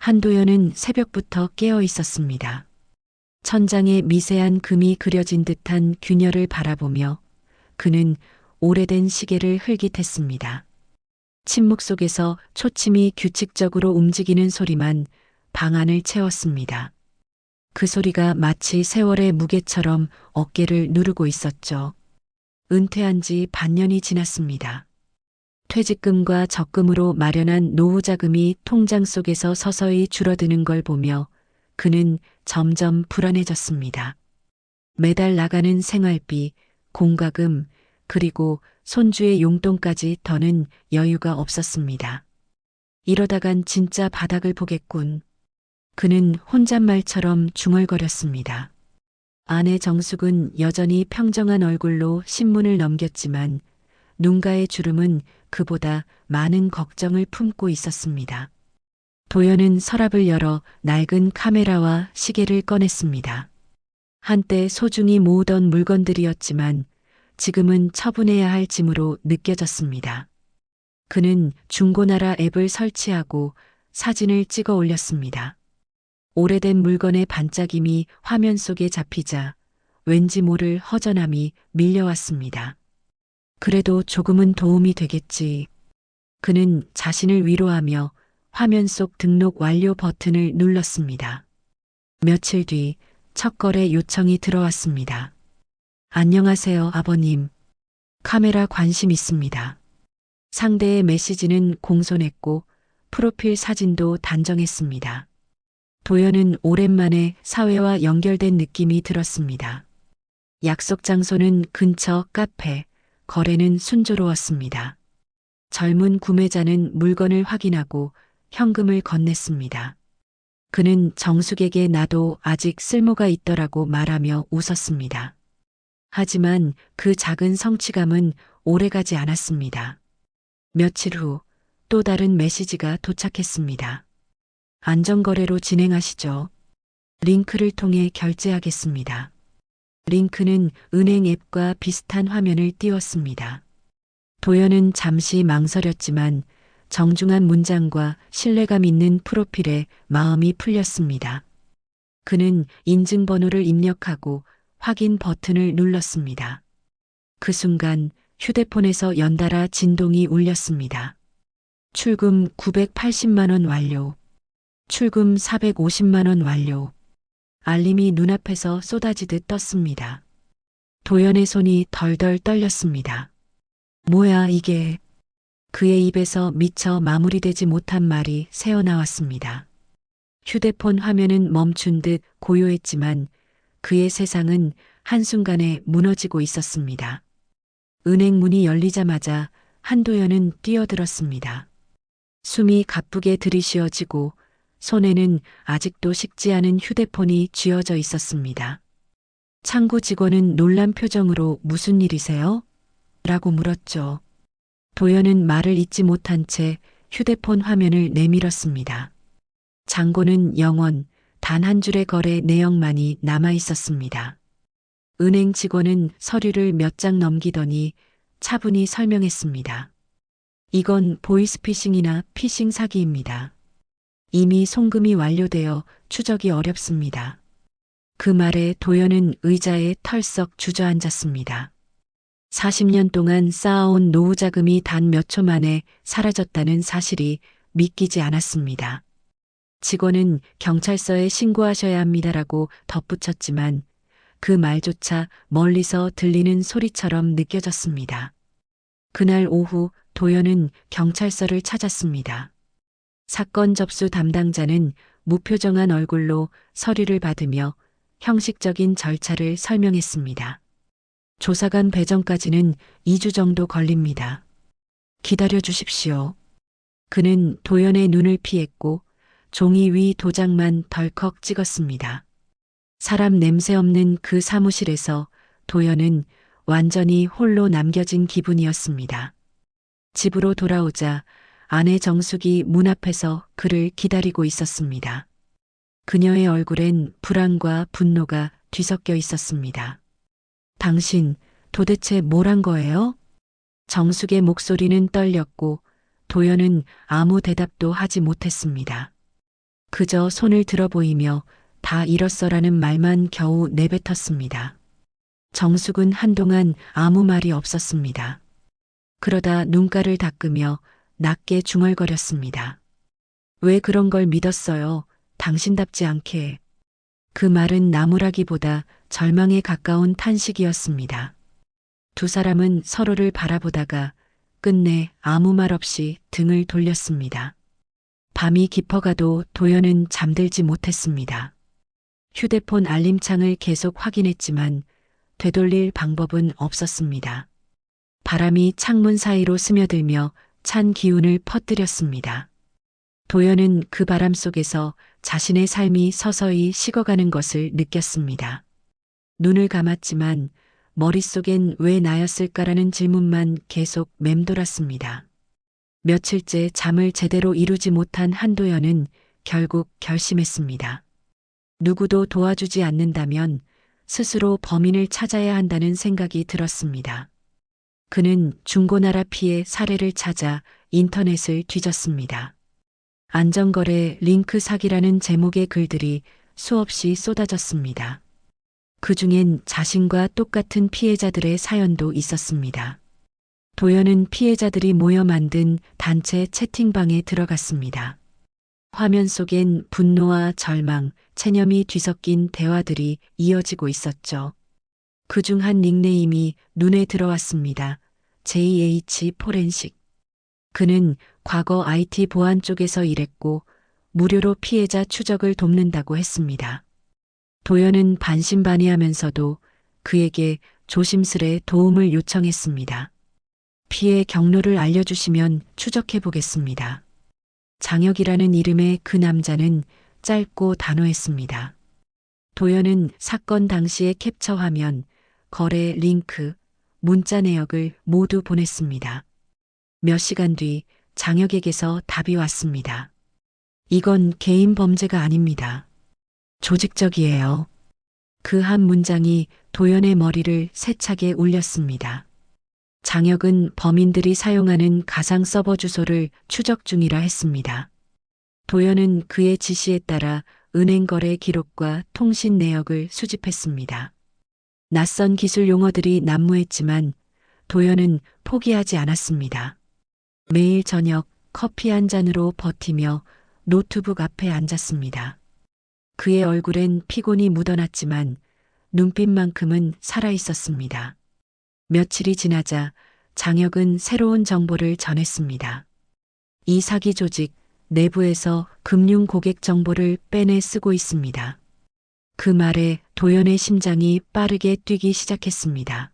한도연은 새벽부터 깨어 있었습니다. 천장에 미세한 금이 그려진 듯한 균열을 바라보며 그는 오래된 시계를 흘깃했습니다. 침묵 속에서 초침이 규칙적으로 움직이는 소리만 방 안을 채웠습니다. 그 소리가 마치 세월의 무게처럼 어깨를 누르고 있었죠. 은퇴한 지 반년이 지났습니다. 퇴직금과 적금으로 마련한 노후 자금이 통장 속에서 서서히 줄어드는 걸 보며 그는 점점 불안해졌습니다. 매달 나가는 생활비, 공과금, 그리고 손주의 용돈까지 더는 여유가 없었습니다. 이러다간 진짜 바닥을 보겠군. 그는 혼잣말처럼 중얼거렸습니다. 아내 정숙은 여전히 평정한 얼굴로 신문을 넘겼지만 눈가의 주름은 그보다 많은 걱정을 품고 있었습니다. 도연은 서랍을 열어 낡은 카메라와 시계를 꺼냈습니다. 한때 소중히 모으던 물건들이었지만 지금은 처분해야 할 짐으로 느껴졌습니다. 그는 중고나라 앱을 설치하고 사진을 찍어 올렸습니다. 오래된 물건의 반짝임이 화면 속에 잡히자 왠지 모를 허전함이 밀려왔습니다. 그래도 조금은 도움이 되겠지. 그는 자신을 위로하며 화면 속 등록 완료 버튼을 눌렀습니다. 며칠 뒤 첫 거래 요청이 들어왔습니다. 안녕하세요, 아버님. 카메라 관심 있습니다. 상대의 메시지는 공손했고 프로필 사진도 단정했습니다. 도연은 오랜만에 사회와 연결된 느낌이 들었습니다. 약속 장소는 근처 카페, 거래는 순조로웠습니다. 젊은 구매자는 물건을 확인하고 현금을 건넸습니다. 그는 정숙에게 나도 아직 쓸모가 있더라고 말하며 웃었습니다. 하지만 그 작은 성취감은 오래가지 않았습니다. 며칠 후 또 다른 메시지가 도착했습니다. 안전거래로 진행하시죠. 링크를 통해 결제하겠습니다. 링크는 은행 앱과 비슷한 화면을 띄웠습니다. 도연은 잠시 망설였지만 정중한 문장과 신뢰감 있는 프로필에 마음이 풀렸습니다. 그는 인증번호를 입력하고 확인 버튼을 눌렀습니다. 그 순간 휴대폰에서 연달아 진동이 울렸습니다. 출금 980만 원 완료. 출금 450만 원 완료. 알림이 눈앞에서 쏟아지듯 떴습니다. 도연의 손이 덜덜 떨렸습니다. 뭐야 이게. 그의 입에서 미처 마무리되지 못한 말이 새어나왔습니다. 휴대폰 화면은 멈춘 듯 고요했지만 그의 세상은 한순간에 무너지고 있었습니다. 은행 문이 열리자마자 한도연은 뛰어들었습니다. 숨이 가쁘게 들이쉬어지고 손에는 아직도 식지 않은 휴대폰이 쥐어져 있었습니다. 창구 직원은 놀란 표정으로 무슨 일이세요? 라고 물었죠. 도연은 말을 잇지 못한 채 휴대폰 화면을 내밀었습니다. 잔고는 영원, 단 한 줄의 거래 내역만이 남아 있었습니다. 은행 직원은 서류를 몇 장 넘기더니 차분히 설명했습니다. 이건 보이스피싱이나 피싱 사기입니다. 이미 송금이 완료되어 추적이 어렵습니다. 그 말에 도연은 의자에 털썩 주저앉았습니다. 40년 동안 쌓아온 노후 자금이 단 몇 초 만에 사라졌다는 사실이 믿기지 않았습니다. 직원은 경찰서에 신고하셔야 합니다라고 덧붙였지만 그 말조차 멀리서 들리는 소리처럼 느껴졌습니다. 그날 오후 도연은 경찰서를 찾았습니다. 사건 접수 담당자는 무표정한 얼굴로 서류를 받으며 형식적인 절차를 설명했습니다. 조사관 배정까지는 2주 정도 걸립니다. 기다려 주십시오. 그는 도연의 눈을 피했고 종이 위 도장만 덜컥 찍었습니다. 사람 냄새 없는 그 사무실에서 도연은 완전히 홀로 남겨진 기분이었습니다. 집으로 돌아오자 아내 정숙이 문 앞에서 그를 기다리고 있었습니다. 그녀의 얼굴엔 불안과 분노가 뒤섞여 있었습니다. 당신 도대체 뭘 한 거예요? 정숙의 목소리는 떨렸고 도연은 아무 대답도 하지 못했습니다. 그 그저 손을 들어 보이며 다 잃었어라는 말만 겨우 내뱉었습니다. 정숙은 한동안 아무 말이 없었습니다. 그러다 눈가를 닦으며 낮게 중얼거렸습니다. 왜 그런 걸 믿었어요? 당신답지 않게. 그 말은 나무라기보다 절망에 가까운 탄식이었습니다. 두 사람은 서로를 바라보다가 끝내 아무 말 없이 등을 돌렸습니다. 밤이 깊어가도 도연은 잠들지 못했습니다. 휴대폰 알림창을 계속 확인했지만 되돌릴 방법은 없었습니다. 바람이 창문 사이로 스며들며 찬 기운을 퍼뜨렸습니다. 도연은 그 바람 속에서 자신의 삶이 서서히 식어가는 것을 느꼈습니다. 눈을 감았지만 머릿속엔 왜 나였을까라는 질문만 계속 맴돌았습니다. 며칠째 잠을 제대로 이루지 못한 한도연은 결국 결심했습니다. 누구도 도와주지 않는다면 스스로 범인을 찾아야 한다는 생각이 들었습니다. 그는 중고나라 피해 사례를 찾아 인터넷을 뒤졌습니다. 안전거래 링크 사기라는 제목의 글들이 수없이 쏟아졌습니다. 그 중엔 자신과 똑같은 피해자들의 사연도 있었습니다. 도연은 피해자들이 모여 만든 단체 채팅방에 들어갔습니다. 화면 속엔 분노와 절망, 체념이 뒤섞인 대화들이 이어지고 있었죠. 그중 한 닉네임이 눈에 들어왔습니다. JH 포렌식. 그는 과거 IT 보안 쪽에서 일했고 무료로 피해자 추적을 돕는다고 했습니다. 도연은 반신반의하면서도 그에게 조심스레 도움을 요청했습니다. 피해 경로를 알려주시면 추적해 보겠습니다. 장혁이라는 이름의 그 남자는 짧고 단호했습니다. 도연은 사건 당시의 캡처 화면, 거래 링크, 문자 내역을 모두 보냈습니다. 몇 시간 뒤 장혁에게서 답이 왔습니다. 이건 개인 범죄가 아닙니다. 조직적이에요. 그 한 문장이 도연의 머리를 세차게 울렸습니다. 장혁은 범인들이 사용하는 가상 서버 주소를 추적 중이라 했습니다. 도연은 그의 지시에 따라 은행 거래 기록과 통신 내역을 수집했습니다. 낯선 기술 용어들이 난무했지만 도연은 포기하지 않았습니다. 매일 저녁 커피 한 잔으로 버티며 노트북 앞에 앉았습니다. 그의 얼굴엔 피곤이 묻어났지만 눈빛만큼은 살아있었습니다. 며칠이 지나자 장혁은 새로운 정보를 전했습니다. 이 사기 조직 내부에서 금융 고객 정보를 빼내 쓰고 있습니다. 그 말에 도연의 심장이 빠르게 뛰기 시작했습니다.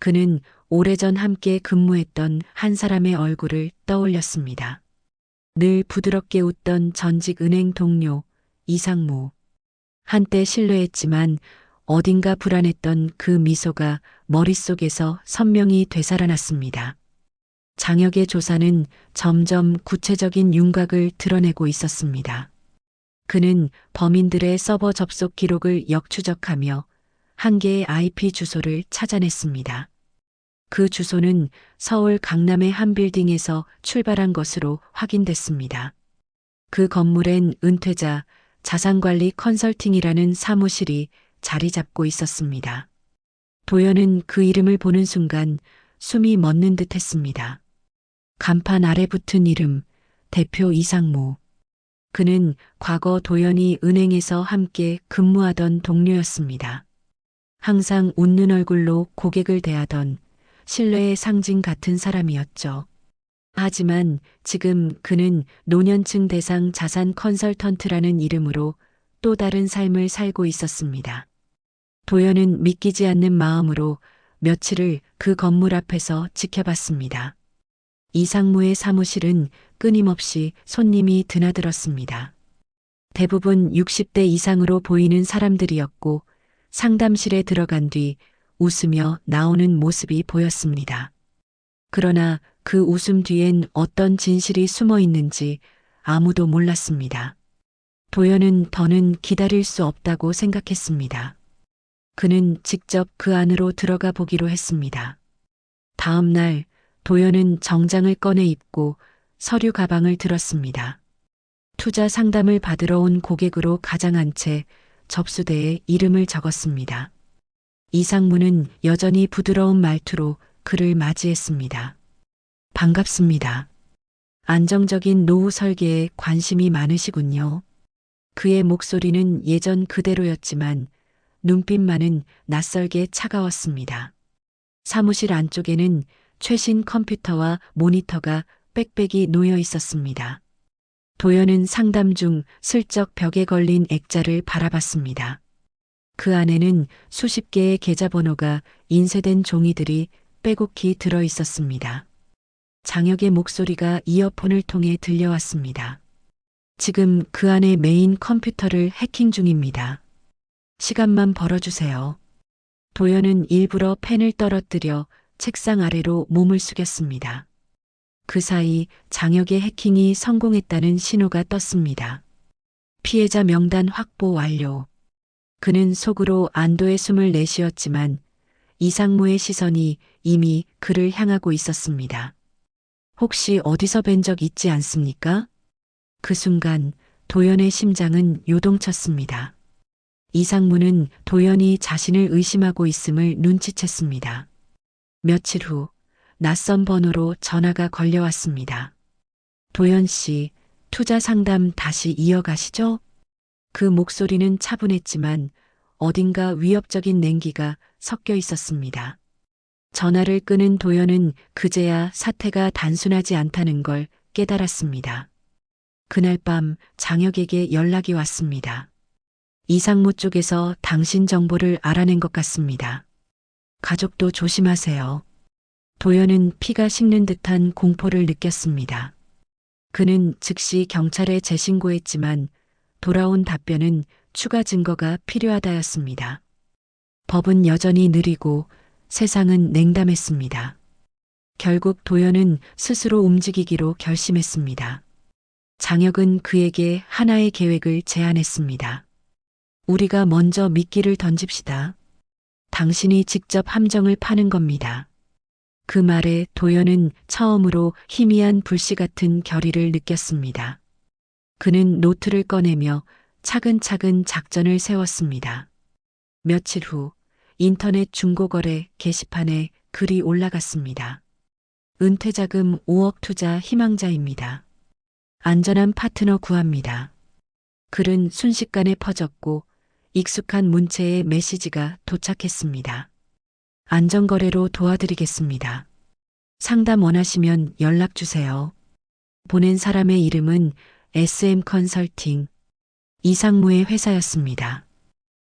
그는 오래전 함께 근무했던 한 사람의 얼굴을 떠올렸습니다. 늘 부드럽게 웃던 전직 은행 동료 이상무. 한때 신뢰했지만 어딘가 불안했던 그 미소가 머릿속에서 선명히 되살아났습니다. 장혁의 조사는 점점 구체적인 윤곽을 드러내고 있었습니다. 그는 범인들의 서버 접속 기록을 역추적하며 한 개의 IP 주소를 찾아냈습니다. 그 주소는 서울 강남의 한 빌딩에서 출발한 것으로 확인됐습니다. 그 건물엔 은퇴자 자산관리 컨설팅이라는 사무실이 자리 잡고 있었습니다. 도연은 그 이름을 보는 순간 숨이 멎는 듯 했습니다. 간판 아래 붙은 이름, 대표 이상무. 그는 과거 도연이 은행에서 함께 근무하던 동료였습니다. 항상 웃는 얼굴로 고객을 대하던 신뢰의 상징 같은 사람이었죠. 하지만 지금 그는 노년층 대상 자산 컨설턴트라는 이름으로 또 다른 삶을 살고 있었습니다. 도연은 믿기지 않는 마음으로 며칠을 그 건물 앞에서 지켜봤습니다. 이상무의 사무실은 끊임없이 손님이 드나들었습니다. 대부분 60대 이상으로 보이는 사람들이었고 상담실에 들어간 뒤 웃으며 나오는 모습이 보였습니다. 그러나 그 웃음 뒤엔 어떤 진실이 숨어 있는지 아무도 몰랐습니다. 도연은 더는 기다릴 수 없다고 생각했습니다. 그는 직접 그 안으로 들어가 보기로 했습니다. 다음 날 도연은 정장을 꺼내 입고 서류 가방을 들었습니다. 투자 상담을 받으러 온 고객으로 가장한 채 접수대에 이름을 적었습니다. 이상무는 여전히 부드러운 말투로 그를 맞이했습니다. 반갑습니다. 안정적인 노후 설계에 관심이 많으시군요. 그의 목소리는 예전 그대로였지만 눈빛만은 낯설게 차가웠습니다. 사무실 안쪽에는 최신 컴퓨터와 모니터가 빽빽이 놓여 있었습니다. 도연은 상담 중 슬쩍 벽에 걸린 액자를 바라봤습니다. 그 안에는 수십 개의 계좌번호가 인쇄된 종이들이 빼곡히 들어 있었습니다. 장혁의 목소리가 이어폰을 통해 들려왔습니다. 지금 그 안에 메인 컴퓨터를 해킹 중입니다. 시간만 벌어주세요. 도연은 일부러 펜을 떨어뜨려 책상 아래로 몸을 숙였습니다. 그 사이 장혁의 해킹이 성공했다는 신호가 떴습니다. 피해자 명단 확보 완료. 그는 속으로 안도의 숨을 내쉬었지만 이상무의 시선이 이미 그를 향하고 있었습니다. 혹시 어디서 뵌 적 있지 않습니까? 그 순간 도연의 심장은 요동쳤습니다. 이상무는 도연이 자신을 의심하고 있음을 눈치챘습니다. 며칠 후 낯선 번호로 전화가 걸려왔습니다. 도연 씨, 투자 상담 다시 이어가시죠? 그 목소리는 차분했지만 어딘가 위협적인 냉기가 섞여 있었습니다. 전화를 끊은 도연은 그제야 사태가 단순하지 않다는 걸 깨달았습니다. 그날 밤 장혁에게 연락이 왔습니다. 이상무 쪽에서 당신 정보를 알아낸 것 같습니다. 가족도 조심하세요. 도연은 피가 식는 듯한 공포를 느꼈습니다. 그는 즉시 경찰에 재신고했지만 돌아온 답변은 추가 증거가 필요하다였습니다. 법은 여전히 느리고 세상은 냉담했습니다. 결국 도연은 스스로 움직이기로 결심했습니다. 장혁은 그에게 하나의 계획을 제안했습니다. 우리가 먼저 미끼를 던집시다. 당신이 직접 함정을 파는 겁니다. 그 말에 도연은 처음으로 희미한 불씨 같은 결의를 느꼈습니다. 그는 노트를 꺼내며 차근차근 작전을 세웠습니다. 며칠 후 인터넷 중고거래 게시판에 글이 올라갔습니다. 은퇴자금 5억 투자 희망자입니다. 안전한 파트너 구합니다. 글은 순식간에 퍼졌고 익숙한 문체의 메시지가 도착했습니다. 안전거래로 도와드리겠습니다. 상담 원하시면 연락 주세요. 보낸 사람의 이름은 SM 컨설팅 이상무의 회사였습니다.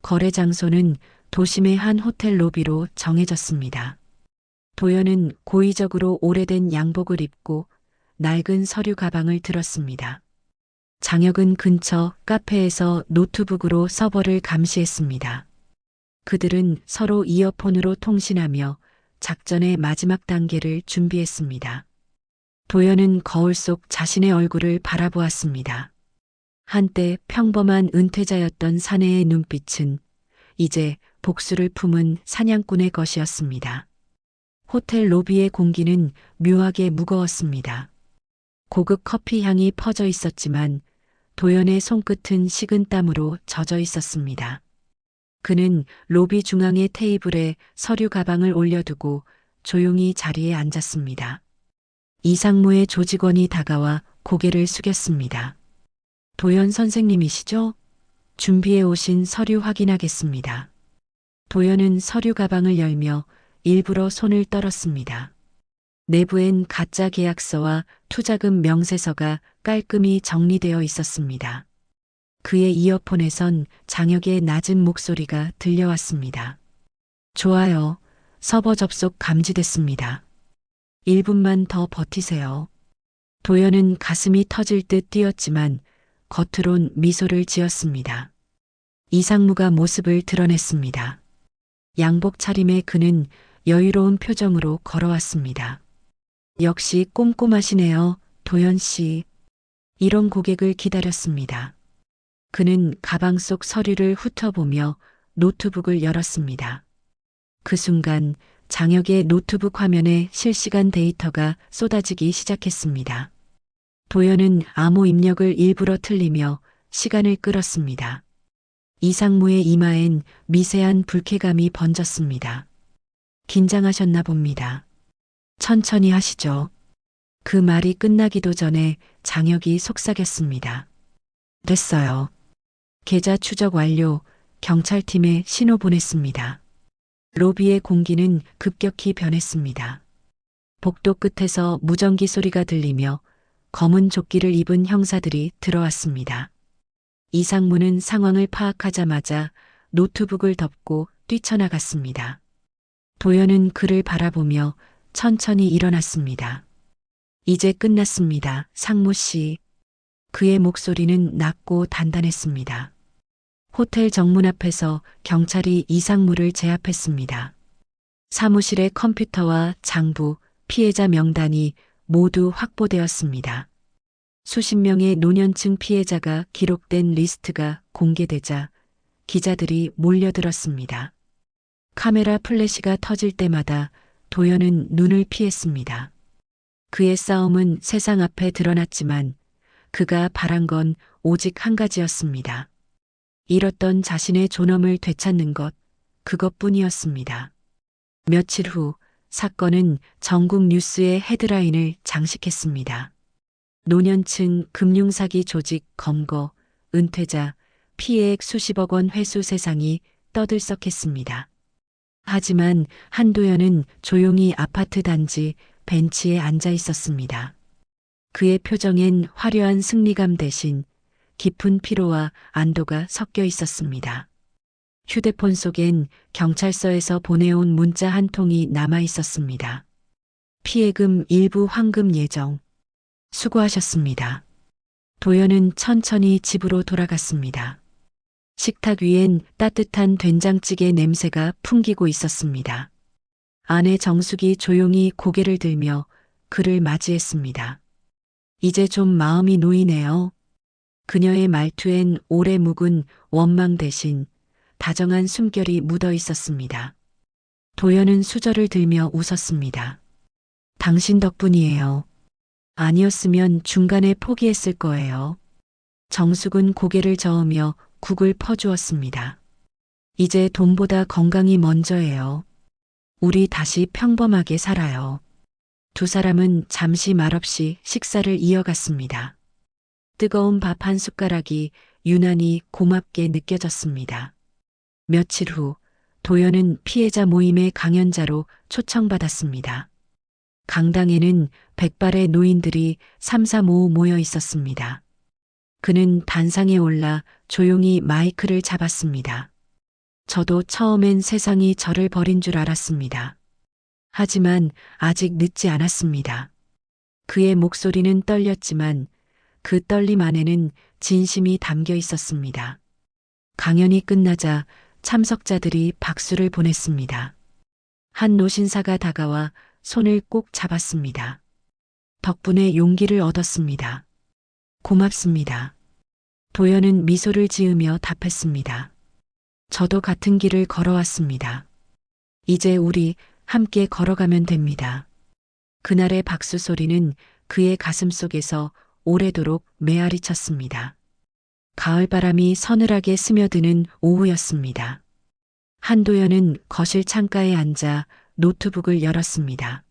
거래 장소는 도심의 한 호텔 로비로 정해졌습니다. 도연은 고의적으로 오래된 양복을 입고 낡은 서류 가방을 들었습니다. 장혁은 근처 카페에서 노트북으로 서버를 감시했습니다. 그들은 서로 이어폰으로 통신하며 작전의 마지막 단계를 준비했습니다. 도연은 거울 속 자신의 얼굴을 바라보았습니다. 한때 평범한 은퇴자였던 사내의 눈빛은 이제 복수를 품은 사냥꾼의 것이었습니다. 호텔 로비의 공기는 묘하게 무거웠습니다. 고급 커피 향이 퍼져 있었지만 도연의 손끝은 식은 땀으로 젖어 있었습니다. 그는 로비 중앙의 테이블에 서류 가방을 올려두고 조용히 자리에 앉았습니다. 이상무의 조직원이 다가와 고개를 숙였습니다. 도연 선생님이시죠? 준비해 오신 서류 확인하겠습니다. 도연은 서류 가방을 열며 일부러 손을 떨었습니다. 내부엔 가짜 계약서와 투자금 명세서가 깔끔히 정리되어 있었습니다. 그의 이어폰에선 장혁의 낮은 목소리가 들려왔습니다. 좋아요. 서버 접속 감지됐습니다. 1분만 더 버티세요. 도연은 가슴이 터질 듯 뛰었지만 겉으론 미소를 지었습니다. 이상무가 모습을 드러냈습니다. 양복 차림의 그는 여유로운 표정으로 걸어왔습니다. 역시 꼼꼼하시네요, 도연 씨. 이런 고객을 기다렸습니다. 그는 가방 속 서류를 훑어보며 노트북을 열었습니다. 그 순간 장혁의 노트북 화면에 실시간 데이터가 쏟아지기 시작했습니다. 도연은 암호 입력을 일부러 틀리며 시간을 끌었습니다. 이상무의 이마엔 미세한 불쾌감이 번졌습니다. 긴장하셨나 봅니다. 천천히 하시죠. 그 말이 끝나기도 전에 장혁이 속삭였습니다. 됐어요. 계좌 추적 완료. 경찰팀에 신호 보냈습니다. 로비의 공기는 급격히 변했습니다. 복도 끝에서 무전기 소리가 들리며 검은 조끼를 입은 형사들이 들어왔습니다. 이상무는 상황을 파악하자마자 노트북을 덮고 뛰쳐나갔습니다. 도연은 그를 바라보며 천천히 일어났습니다. 이제 끝났습니다, 상무 씨. 그의 목소리는 낮고 단단했습니다. 호텔 정문 앞에서 경찰이 이상무를 제압했습니다. 사무실의 컴퓨터와 장부, 피해자 명단이 모두 확보되었습니다. 수십 명의 노년층 피해자가 기록된 리스트가 공개되자 기자들이 몰려들었습니다. 카메라 플래시가 터질 때마다 도연은 눈을 피했습니다. 그의 싸움은 세상 앞에 드러났지만 그가 바란 건 오직 한 가지였습니다. 잃었던 자신의 존엄을 되찾는 것, 그것뿐이었습니다. 며칠 후 사건은 전국 뉴스의 헤드라인을 장식했습니다. 노년층 금융사기 조직 검거, 은퇴자, 피해액 수십억 원 회수 세상이 떠들썩했습니다. 하지만 한도연은 조용히 아파트 단지 벤치에 앉아 있었습니다. 그의 표정엔 화려한 승리감 대신 깊은 피로와 안도가 섞여 있었습니다. 휴대폰 속엔 경찰서에서 보내온 문자 한 통이 남아 있었습니다. 피해금 일부 환급 예정. 수고하셨습니다. 도연은 천천히 집으로 돌아갔습니다. 식탁 위엔 따뜻한 된장찌개 냄새가 풍기고 있었습니다. 아내 정숙이 조용히 고개를 들며 그를 맞이했습니다. 이제 좀 마음이 놓이네요. 그녀의 말투엔 오래 묵은 원망 대신 다정한 숨결이 묻어 있었습니다. 도연은 수저를 들며 웃었습니다. 당신 덕분이에요. 아니었으면 중간에 포기했을 거예요. 정숙은 고개를 저으며 국을 퍼주었습니다. 이제 돈보다 건강이 먼저예요. 우리 다시 평범하게 살아요. 두 사람은 잠시 말없이 식사를 이어갔습니다. 뜨거운 밥 한 숟가락이 유난히 고맙게 느껴졌습니다. 며칠 후 도연은 피해자 모임의 강연자로 초청받았습니다. 강당에는 백발의 노인들이 삼삼오오 모여 있었습니다. 그는 단상에 올라 조용히 마이크를 잡았습니다. 저도 처음엔 세상이 저를 버린 줄 알았습니다. 하지만 아직 늦지 않았습니다. 그의 목소리는 떨렸지만 그 떨림 안에는 진심이 담겨 있었습니다. 강연이 끝나자 참석자들이 박수를 보냈습니다. 한 노신사가 다가와 손을 꼭 잡았습니다. 덕분에 용기를 얻었습니다. 고맙습니다. 도연은 미소를 지으며 답했습니다. 저도 같은 길을 걸어왔습니다. 이제 우리 함께 걸어가면 됩니다. 그날의 박수 소리는 그의 가슴 속에서 오래도록 메아리 쳤습니다. 가을바람이 서늘하게 스며드는 오후였습니다. 한도연은 거실 창가에 앉아 노트북을 열었습니다.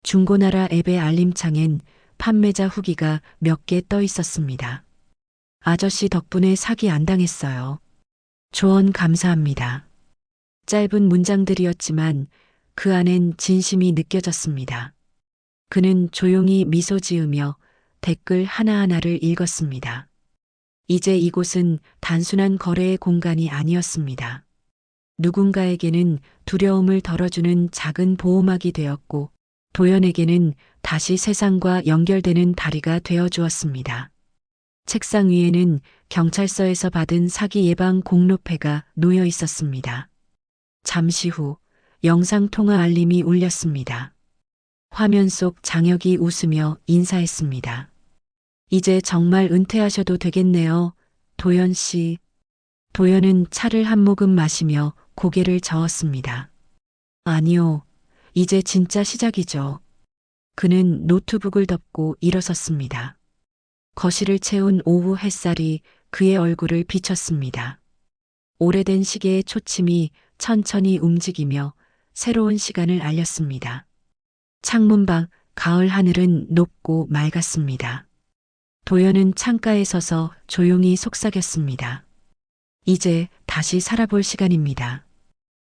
중고나라 앱의 알림창엔 판매자 후기가 몇 개 떠 있었습니다. 아저씨 덕분에 사기 안 당했어요. 조언 감사합니다. 짧은 문장들이었지만 그 안엔 진심이 느껴졌습니다. 그는 조용히 미소 지으며 댓글 하나하나를 읽었습니다. 이제 이곳은 단순한 거래의 공간이 아니었습니다. 누군가에게는 두려움을 덜어주는 작은 보호막이 되었고 도연에게는 다시 세상과 연결되는 다리가 되어 주었습니다. 책상 위에는 경찰서에서 받은 사기 예방 공로패가 놓여 있었습니다. 잠시 후 영상통화 알림이 울렸습니다. 화면 속 장혁이 웃으며 인사했습니다. 이제 정말 은퇴하셔도 되겠네요, 도연 씨. 도연은 차를 한 모금 마시며 고개를 저었습니다. 아니요, 이제 진짜 시작이죠. 그는 노트북을 덮고 일어섰습니다. 거실을 채운 오후 햇살이 그의 얼굴을 비쳤습니다. 오래된 시계의 초침이 천천히 움직이며 새로운 시간을 알렸습니다. 창문 밖 가을 하늘은 높고 맑았습니다. 도연은 창가에 서서 조용히 속삭였습니다. 이제 다시 살아볼 시간입니다.